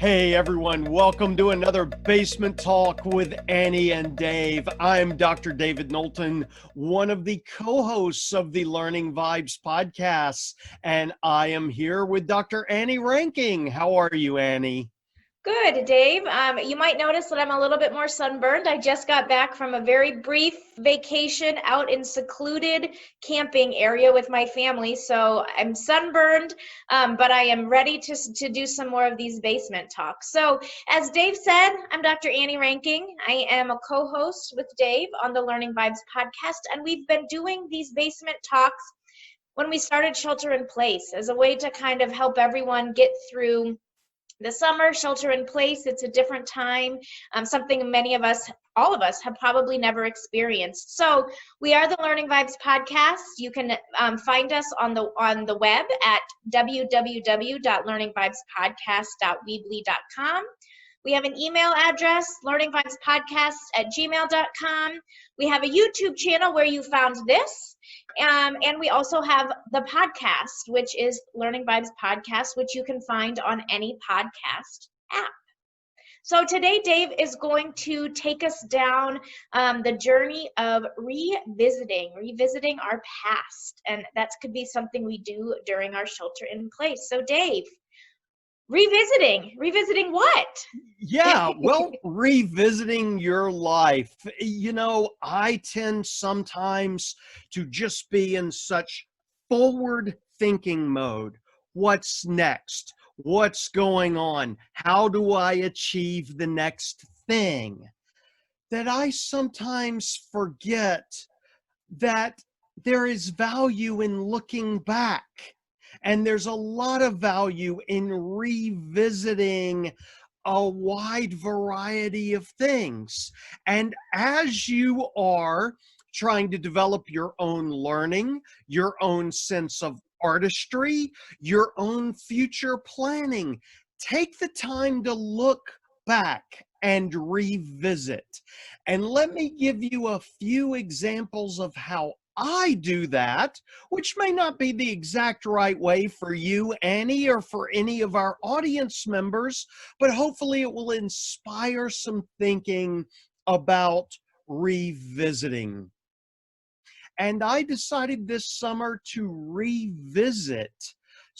Hey everyone, welcome to another Basement Talk with Annie and Dave. I'm Dr. David Knowlton, one of the co-hosts of the Learning Vibes podcast, and I am here with Dr. Annie Ranking. How are you, Annie? Good, Dave. You might notice that I'm a little bit more sunburned. I just got back from a very brief vacation out in secluded camping area with my family, so I'm sunburned, but I am ready to do some more of these basement talks. So, as Dave said, I'm Dr. Annie Ranking. I am a co-host with Dave on the Learning Vibes podcast, and we've been doing these basement talks when we started Shelter in Place as a way to kind of help everyone get through the summer. Shelter in place, it's a different time, something many of us, all of us, have probably never experienced. So we are the Learning Vibes podcast. You can find us on the web at www.learningvibespodcast.weebly.com. We have an email address, learningvibespodcast@gmail.com. We have a YouTube channel where you found this. And we also have the podcast, which is Learning Vibes Podcast, which you can find on any podcast app. So today, Dave is going to take us down the journey of revisiting our past. And that could be something we do during our shelter in place. So Dave, revisiting what? Yeah, well, revisiting your life. I tend sometimes to just be in such forward thinking mode. What's next? What's going on? How do I achieve the next thing? That I sometimes forget that there is value in looking back. And there's a lot of value in revisiting a wide variety of things. And as you are trying to develop your own learning, your own sense of artistry, your own future planning, take the time to look back and revisit. And let me give you a few examples of how I do that, which may not be the exact right way for you, Annie, or for any of our audience members, but hopefully it will inspire some thinking about revisiting. And I decided this summer to revisit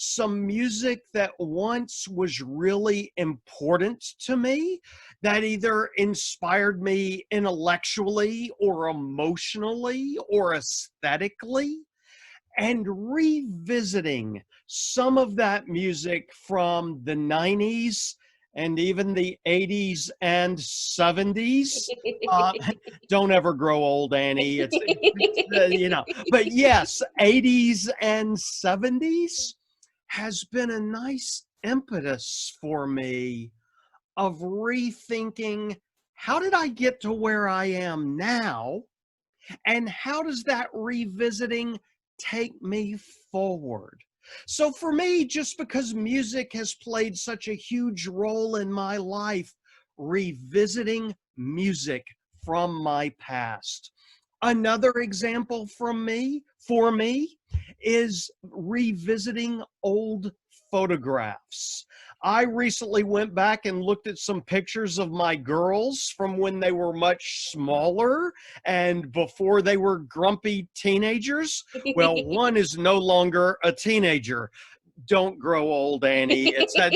some music that once was really important to me, that either inspired me intellectually or emotionally or aesthetically, and revisiting some of that music from the 90s and even the 80s and 70s. Uh, don't ever grow old, Annie. But yes, 80s and 70s has been a nice impetus for me of rethinking, how did I get to where I am now? And how does that revisiting take me forward? So for me, just because music has played such a huge role in my life, revisiting music from my past. Another example for me is revisiting old photographs. I recently went back and looked at some pictures of my girls from when they were much smaller and before they were grumpy teenagers. Well, one is no longer a teenager. Don't grow old, Annie.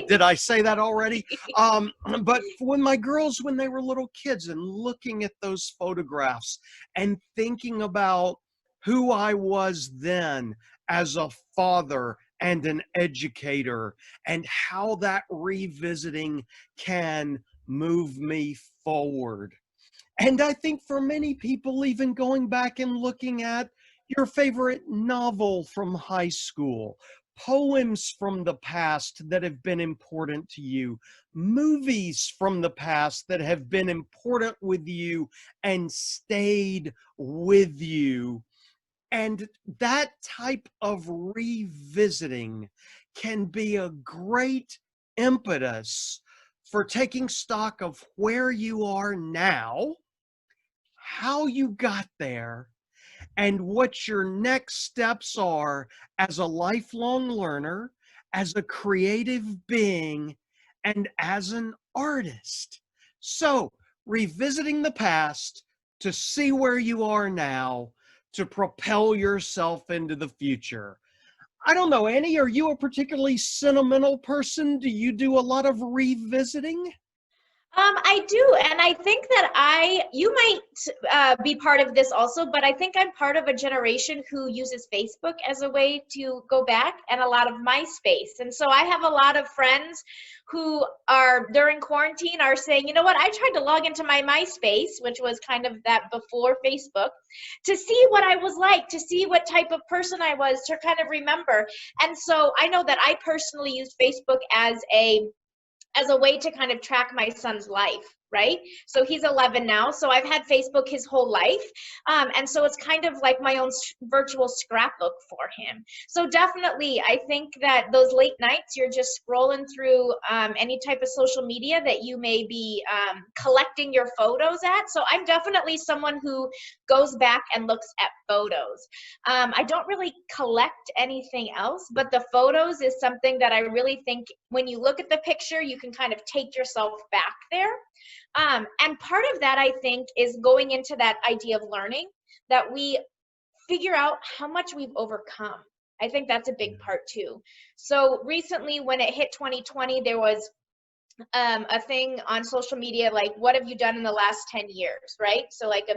Did I say that already? But when my girls, when they were little kids, and looking at those photographs and thinking about who I was then as a father and an educator, and how that revisiting can move me forward. And I think for many people, even going back and looking at your favorite novel from high school, poems from the past that have been important to you, movies from the past that have been important with you and stayed with you. And that type of revisiting can be a great impetus for taking stock of where you are now, how you got there, and what your next steps are as a lifelong learner, as a creative being, and as an artist. So, revisiting the past to see where you are now, to propel yourself into the future. I don't know, Annie, are you a particularly sentimental person? Do you do a lot of revisiting? I do, and I think that you might be part of this also, but I think I'm part of a generation who uses Facebook as a way to go back, and a lot of MySpace. And so I have a lot of friends who are during quarantine are saying, you know what, I tried to log into my MySpace, which was kind of that before Facebook, to see what I was like, to see what type of person I was, to kind of remember. And so I know that I personally used Facebook as a way to kind of track my son's life, right? So he's 11 now, so I've had Facebook his whole life. And so it's kind of like my own virtual scrapbook for him. So definitely, I think that those late nights, you're just scrolling through any type of social media that you may be collecting your photos at. So I'm definitely someone who goes back and looks at photos. I don't really collect anything else, but the photos is something that I really think when you look at the picture, you can kind of take yourself back there. And part of that, I think, is going into that idea of learning, that we figure out how much we've overcome. I think that's a big part too. So recently, when it hit 2020, there was a thing on social media like, what have you done in the last 10 years, right? So like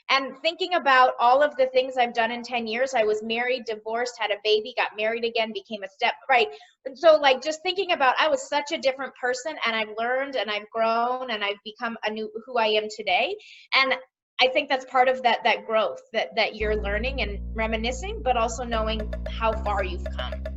and thinking about all of the things I've done in 10 years, I was married, divorced, had a baby, got married again, became a step, right? And so like just thinking about, I was such a different person, and I've learned and I've grown and I've become who I am today. And I think that's part of that growth that you're learning and reminiscing, but also knowing how far you've come.